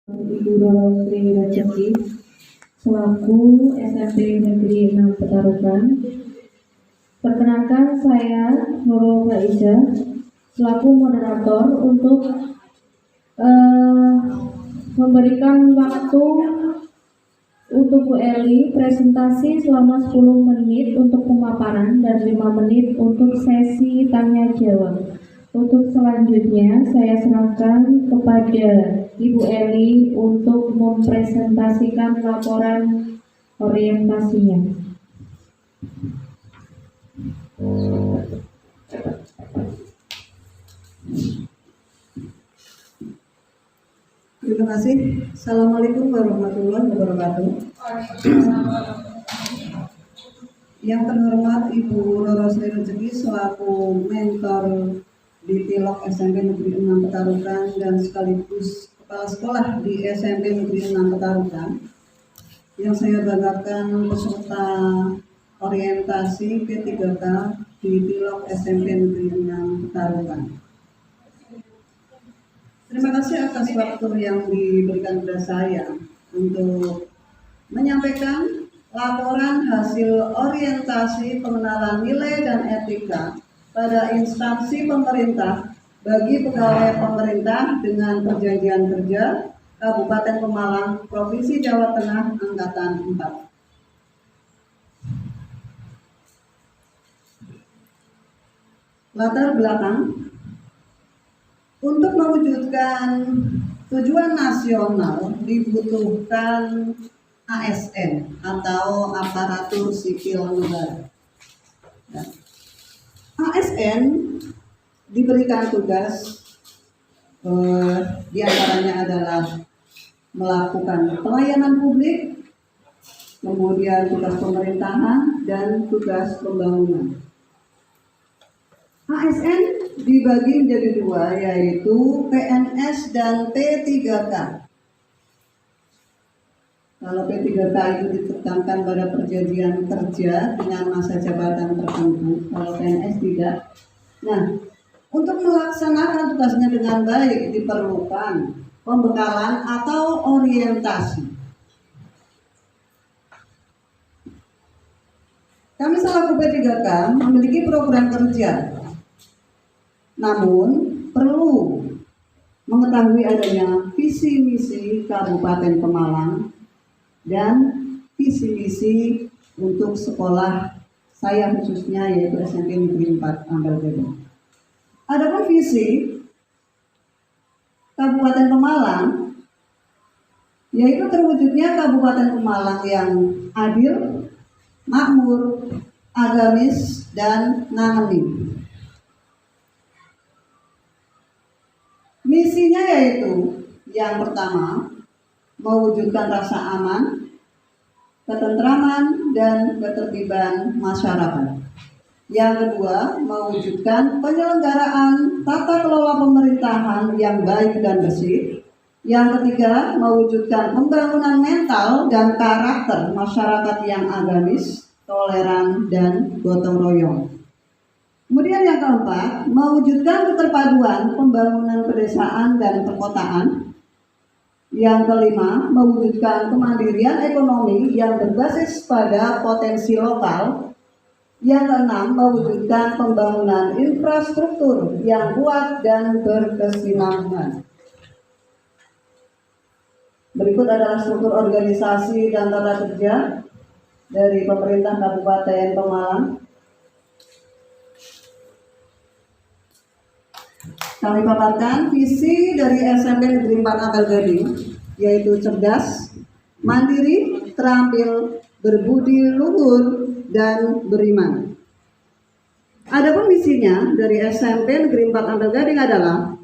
Ibu Roro Sri Rajaki selaku SMP Negeri 6 Petarukan. Perkenalkan, saya Nurul Faiza selaku moderator untuk memberikan waktu untuk Bu Eli presentasi selama 10 menit untuk pemaparan dan 5 menit untuk sesi tanya jawab. Untuk selanjutnya saya serahkan kepada Ibu Eli untuk mempresentasikan laporan orientasinya. Terima kasih. Assalamualaikum warahmatullahi wabarakatuh. Yang terhormat Ibu Roro Sri Rajaki selaku mentor di Pilok SMP Negeri 6 Petarukan dan sekaligus kepala sekolah di SMP Negeri 6 Petarukan. Yang saya banggakan peserta orientasi P3K di Pilok SMP Negeri 6 Petarukan. Terima kasih atas waktu yang diberikan kepada saya untuk menyampaikan laporan hasil orientasi pengenalan nilai dan etika pada instansi pemerintah bagi pegawai pemerintah dengan perjanjian kerja Kabupaten Pemalang, Provinsi Jawa Tengah, Angkatan 4. Latar belakang. Untuk mewujudkan tujuan nasional dibutuhkan ASN atau aparatur sipil negara. ASN diberikan tugas diantaranya adalah melakukan pelayanan publik, kemudian tugas pemerintahan dan tugas pembangunan. ASN dibagi menjadi dua, yaitu PNS dan P3K. Kalau P3K itu ditekankan pada perjanjian kerja dengan masa jabatan tertentu, kalau PNS tidak. Nah, untuk melaksanakan tugasnya dengan baik diperlukan pembekalan atau orientasi. Kami selaku P3K memiliki program kerja. Namun perlu mengetahui adanya visi misi Kabupaten Pemalang dan visi misi untuk sekolah saya khususnya yaitu SMP Negeri 4 Ampel Gading. Adapun visi Kabupaten Pemalang yaitu terwujudnya Kabupaten Pemalang yang adil, makmur, agamis dan nangeni. Misinya yaitu yang pertama, mewujudkan rasa aman, ketentraman, dan ketertiban masyarakat. Yang kedua, mewujudkan penyelenggaraan tata kelola pemerintahan yang baik dan bersih. Yang ketiga, mewujudkan pembangunan mental dan karakter masyarakat yang agamis, toleran, dan gotong royong. Kemudian yang keempat, mewujudkan keterpaduan pembangunan pedesaan dan perkotaan. Yang kelima, mewujudkan kemandirian ekonomi yang berbasis pada potensi lokal. Yang keenam, mewujudkan pembangunan infrastruktur yang kuat dan berkesinambungan. Berikut adalah struktur organisasi dan tata kerja dari pemerintah Kabupaten Pemalang. Kami paparkan visi dari SMP Negeri 4 Ampel Gading, yaitu cerdas, mandiri, terampil, berbudi luhur, dan beriman. Adapun misinya dari SMP Negeri 4 Ampel Gading adalah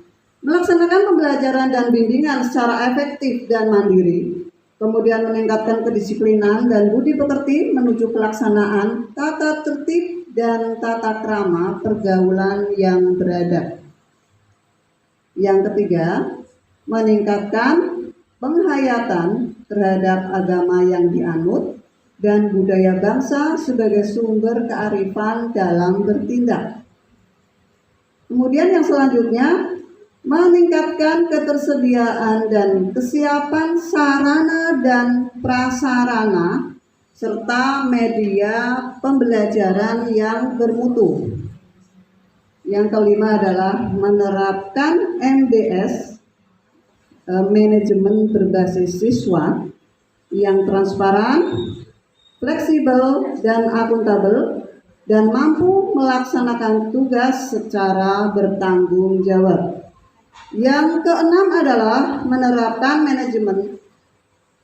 melaksanakan pembelajaran dan bimbingan secara efektif dan mandiri, kemudian meningkatkan kedisiplinan dan budi pekerti menuju pelaksanaan tata tertib dan tata krama pergaulan yang beradab. Yang ketiga, meningkatkan penghayatan terhadap agama yang dianut dan budaya bangsa sebagai sumber kearifan dalam bertindak. Kemudian yang selanjutnya, meningkatkan ketersediaan dan kesiapan sarana dan prasarana serta media pembelajaran yang bermutu. Yang kelima adalah menerapkan MBS, manajemen berbasis siswa, yang transparan, fleksibel, dan akuntabel, dan mampu melaksanakan tugas secara bertanggung jawab. Yang keenam adalah menerapkan manajemen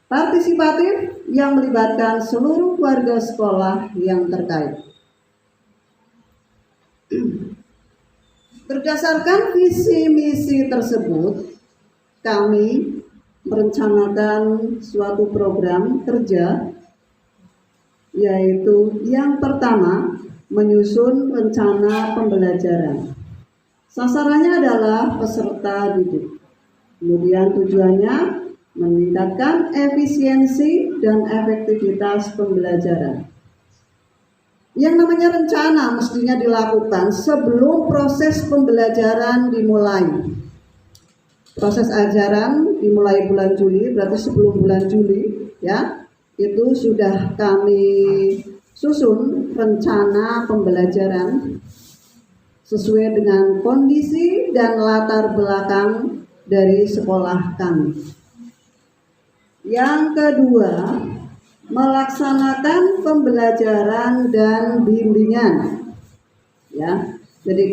partisipatif yang melibatkan seluruh warga sekolah yang terkait. Berdasarkan visi misi tersebut, kami merencanakan suatu program kerja, yaitu yang pertama, menyusun rencana pembelajaran. Sasarannya adalah peserta didik. Kemudian tujuannya meningkatkan efisiensi dan efektivitas pembelajaran. Yang namanya rencana mestinya dilakukan sebelum proses pembelajaran dimulai. Proses ajaran dimulai bulan Juli, berarti sebelum bulan Juli, ya, itu sudah kami susun rencana pembelajaran sesuai dengan kondisi dan latar belakang dari sekolah kami. Yang kedua, melaksanakan pembelajaran dan bimbingan. Ya, jadi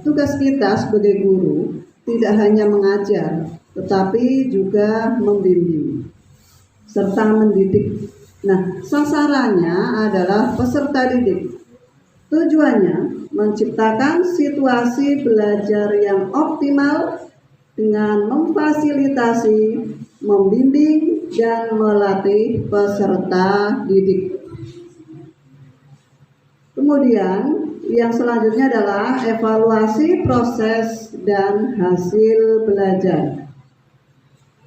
tugas kita sebagai guru tidak hanya mengajar, tetapi juga membimbing serta mendidik. Nah, sasarannya adalah peserta didik. Tujuannya menciptakan situasi belajar yang optimal dengan memfasilitasi, membimbing, dan melatih peserta didik. Kemudian yang selanjutnya adalah evaluasi proses dan hasil belajar.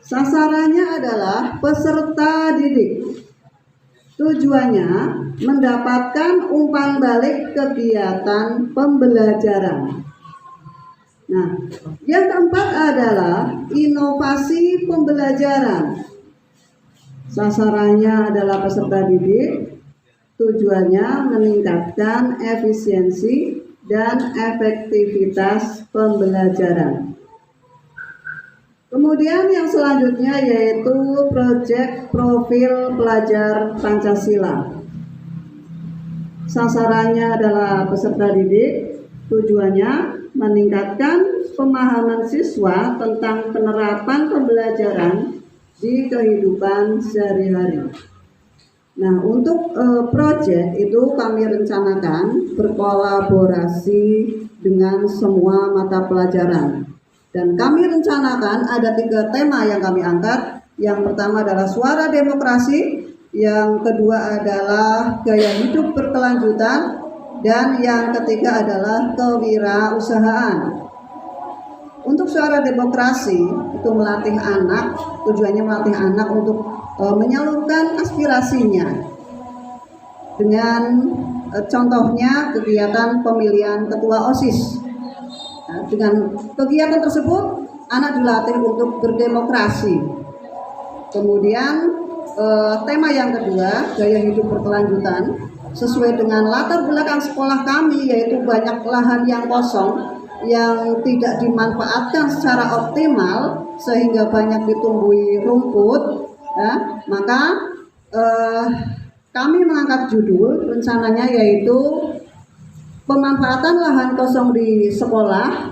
Sasarannya adalah peserta didik. Tujuannya mendapatkan umpan balik kegiatan pembelajaran. Nah, yang keempat adalah inovasi pembelajaran. Sasarannya adalah peserta didik. Tujuannya meningkatkan efisiensi dan efektivitas pembelajaran. Kemudian yang selanjutnya yaitu proyek profil pelajar Pancasila. Sasarannya adalah peserta didik. Tujuannya meningkatkan pemahaman siswa tentang penerapan pembelajaran di kehidupan sehari-hari. Nah, untuk proyek itu kami rencanakan berkolaborasi dengan semua mata pelajaran. Dan kami rencanakan ada 3 tema yang kami angkat. Yang pertama adalah suara demokrasi, yang kedua adalah gaya hidup berkelanjutan, dan yang ketiga adalah kewirausahaan. Untuk suara demokrasi itu melatih anak, tujuannya melatih anak untuk menyalurkan aspirasinya dengan contohnya kegiatan pemilihan ketua OSIS. Nah, dengan kegiatan tersebut anak dilatih untuk berdemokrasi. Kemudian tema yang kedua, gaya hidup berkelanjutan, sesuai dengan latar belakang sekolah kami, yaitu banyak lahan yang kosong yang tidak dimanfaatkan secara optimal sehingga banyak ditumbuhi rumput, ya, maka kami mengangkat judul rencananya yaitu pemanfaatan lahan kosong di sekolah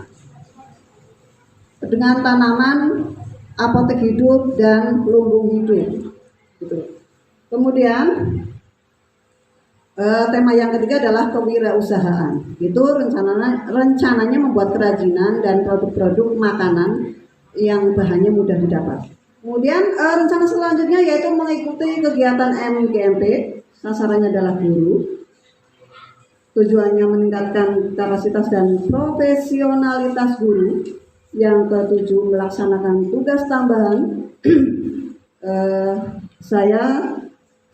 dengan tanaman apotek hidup dan lumbung hidup. Gitu. Kemudian tema yang ketiga adalah kewirausahaan. Itu rencananya membuat kerajinan dan produk-produk makanan yang bahannya mudah didapat. Kemudian rencana selanjutnya yaitu mengikuti kegiatan MGMP. Sasarannya adalah guru. Tujuannya meningkatkan kapasitas dan profesionalitas guru. Yang ketujuh, melaksanakan tugas tambahan. Saya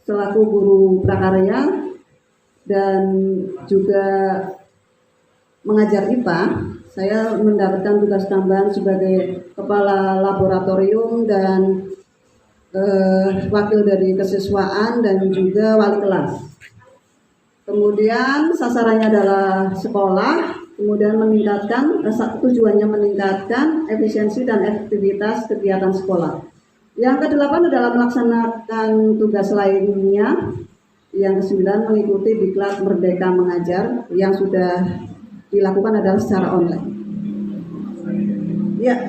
selaku guru prakarya dan juga mengajar IPA, saya mendapatkan tugas tambahan sebagai kepala laboratorium dan wakil dari kesiswaan dan juga wali kelas. Kemudian sasarannya adalah sekolah, kemudian tujuannya meningkatkan efisiensi dan efektivitas kegiatan sekolah. Yang kedelapan adalah melaksanakan tugas lainnya. Yang kesembilan mengikuti diklat Merdeka Mengajar yang sudah dilakukan adalah secara online. Ya,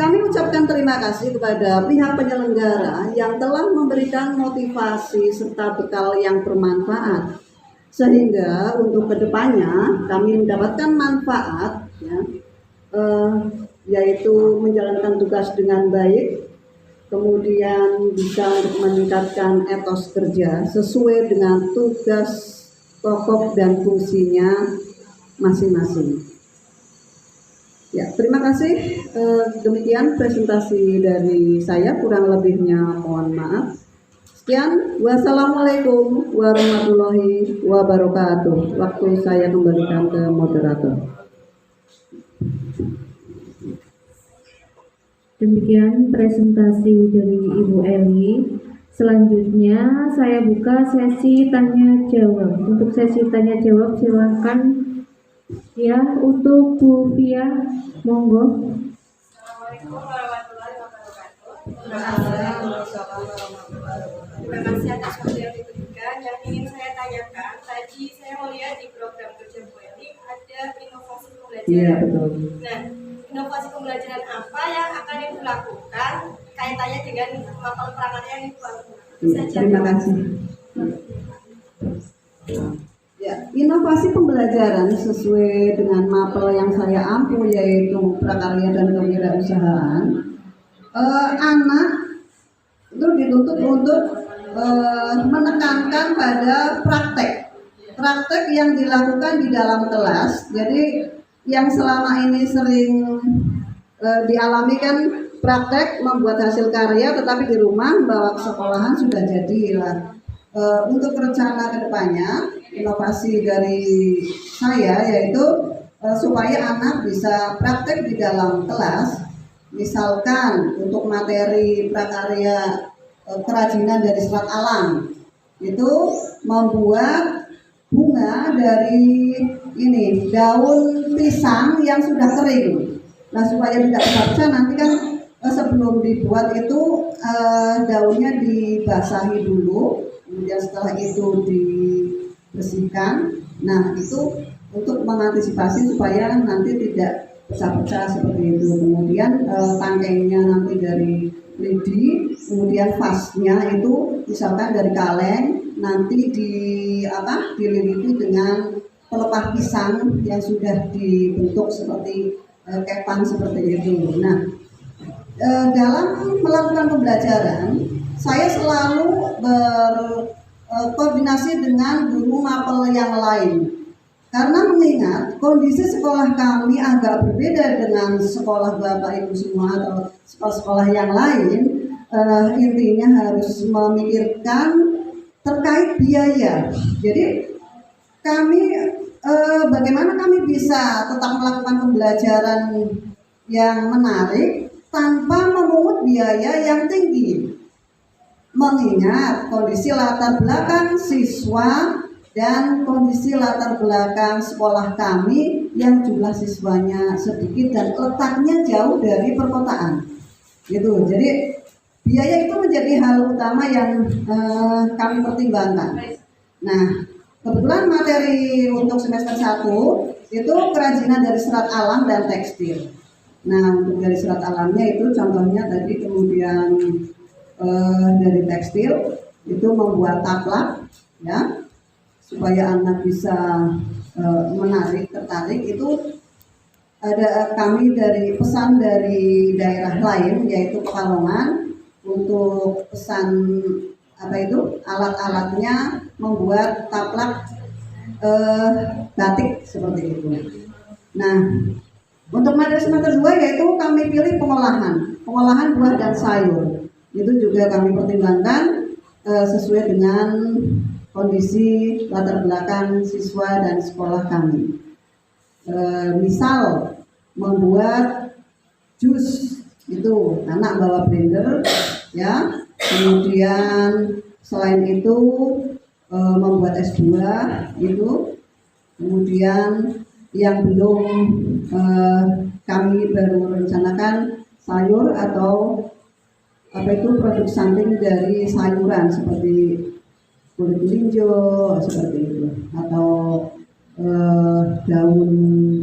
kami ucapkan terima kasih kepada pihak penyelenggara yang telah memberikan motivasi serta bekal yang bermanfaat, sehingga untuk kedepannya kami mendapatkan manfaat, ya, yaitu menjalankan tugas dengan baik, kemudian bisa untuk meningkatkan etos kerja sesuai dengan tugas pokok dan fungsinya masing-masing. Ya, terima kasih. Demikian presentasi dari saya, kurang lebihnya mohon maaf. Sekian, wassalamualaikum warahmatullahi wabarakatuh. Waktu saya kembalikan ke moderator. Demikian presentasi dari Ibu Eli. Selanjutnya saya buka sesi tanya jawab. Untuk sesi tanya jawab silakan ya, untuk Bu Via, monggo. Assalamualaikum warahmatullahi wabarakatuh. Terima kasih atas waktu yang diberikan. Yang ingin saya tanyakan, tadi saya melihat di program kerja Bu Eli ada inovasi pembelajaran. Iya, betul. Nah, inovasi pembelajaran apa yang akan Ibu lakukan kaitannya dengan mapel prakarya yang Ibu lakukan? Ya, terima kasih. Ya, inovasi pembelajaran sesuai dengan mapel yang saya ampu, yaitu prakarya dan kewirausahaan. Anak itu dituntut untuk menekankan pada praktek yang dilakukan di dalam kelas. Jadi yang selama ini sering dialami kan praktek membuat hasil karya, tetapi di rumah membawa ke sekolahan sudah jadilah. Untuk rencana kedepannya, inovasi dari saya yaitu supaya anak bisa praktek di dalam kelas. Misalkan untuk materi prakarya kerajinan dari serat alam, itu membuat bunga dari ini daun pisang yang sudah kering. Nah, supaya tidak basah, nanti kan sebelum dibuat itu daunnya dibasahi dulu, kemudian setelah itu dibersihkan. Nah, itu untuk mengantisipasi supaya nanti tidak pecah-pecah seperti itu. Kemudian tangkainya nanti dari lidi, kemudian vasnya itu misalkan dari kaleng, nanti dililiti dengan pelepah pisang yang sudah dibentuk seperti kepang seperti itu. Nah, dalam melakukan pembelajaran, saya selalu berkoordinasi dengan guru mapel yang lain. Karena mengingat kondisi sekolah kami agak berbeda dengan sekolah Bapak Ibu semua atau sekolah-sekolah yang lain, intinya harus memikirkan terkait biaya. Jadi kami bagaimana kami bisa tetap melakukan pembelajaran yang menarik tanpa memungut biaya yang tinggi. Mengingat kondisi latar belakang siswa dan kondisi latar belakang sekolah kami yang jumlah siswanya sedikit dan letaknya jauh dari perkotaan, gitu. Jadi biaya itu menjadi hal utama yang kami pertimbangkan. Nah, kebetulan materi untuk semester 1 itu kerajinan dari serat alam dan tekstil. Nah, untuk dari serat alamnya itu contohnya tadi, kemudian dari tekstil itu membuat taplak, ya, supaya anak bisa tertarik. Itu ada kami dari pesan dari daerah lain yaitu Pekalongan untuk pesan alat-alatnya membuat taplak batik seperti itu. Nah, untuk materi semester 2 yaitu kami pilih pengolahan buah dan sayur. Itu juga kami pertimbangkan sesuai dengan kondisi latar belakang siswa dan sekolah kami. Misal membuat jus, itu anak bawa blender ya. Kemudian selain itu membuat es buah itu. Kemudian yang belum kami baru rencanakan sayur atau produk samping dari sayuran seperti kulit melinjo seperti itu, atau daun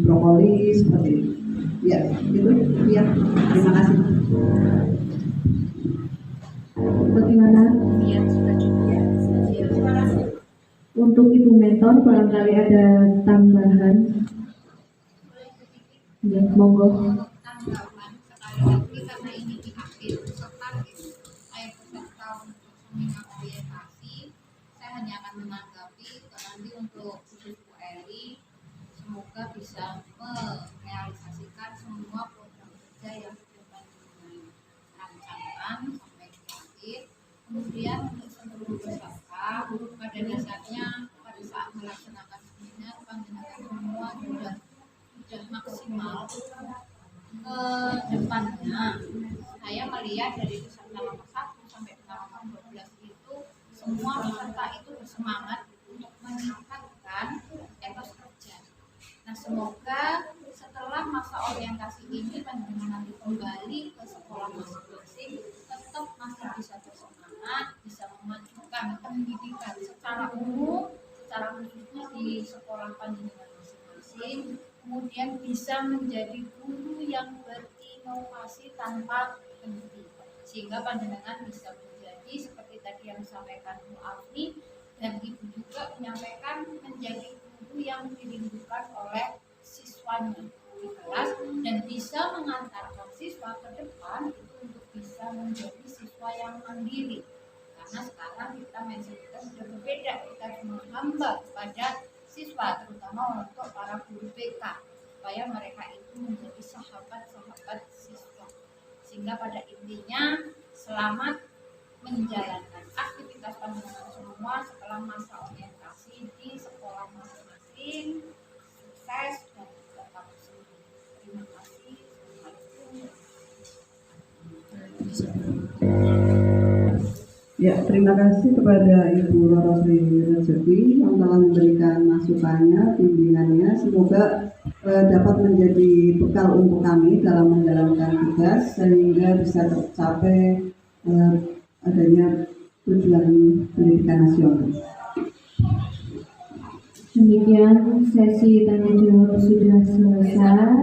brokoli seperti itu. Ya, itu ya. Terima kasih. Bagaimana Terima kasih. untuk Ibu Mentor, barangkali ada tambahan? Ya, monggo. Tanggapan sekali lagi karena ini di akhir peserta saya peserta untuk seminar orientasi, saya hanya akan menanggapi nanti untuk Bu Eli, semoga bisa merealisasikan semua program kerja yang sudah rancangkan sampai di akhir. Kemudian untuk seluruh peserta, pada dasarnya pada saat melaksanakan seminar panjenengan semua sudah maksimal ke depannya. Saya melihat dari peserta nomor 1 sampai nomor 12 itu semua peserta itu bersemangat untuk meningkatkan etos kerja. Nah, semoga setelah masa orientasi ini panjenengan nanti kembali ke sekolah masing-masing tetap masih bisa bersemangat, bisa memajukan pendidikan secara umum, secara khususnya di sekolah panjenengan masing-masing. Kemudian bisa menjadi guru yang berinovasi tanpa henti, sehingga panjenengan bisa menjadi seperti tadi yang disampaikan Bu Afni dan Ibu juga menyampaikan menjadi guru yang dirindukan oleh siswanya di kelas dan bisa mengantarkan siswa ke depan itu untuk bisa menjadi siswa yang mandiri, karena sekarang kita mindset kita sudah berbeda, kita harus menghamba kepada siswa, terutama untuk para guru BK, supaya mereka itu menjadi sahabat-sahabat siswa. Sehingga pada intinya selamat menjalankan aktivitas panjenengan semua setelah masa orientasi di sekolah masing-masing. Sukses dan tetap sembuh. Terima kasih. Ya, terima kasih kepada Ibu Rorosri Rezeki yang telah memberikan masukannya, bimbingannya. Semoga dapat menjadi bekal untuk kami dalam menjalankan tugas sehingga bisa tercapai adanya tujuan pendidikan nasional. Demikian sesi tanya jawab sudah selesai.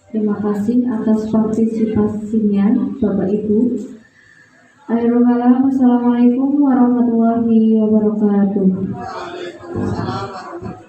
Terima kasih atas partisipasinya Bapak Ibu. Akhirul kalam, Assalamualaikum warahmatullahi wabarakatuh. Waalaikumsalam warahmatullahi wabarakatuh.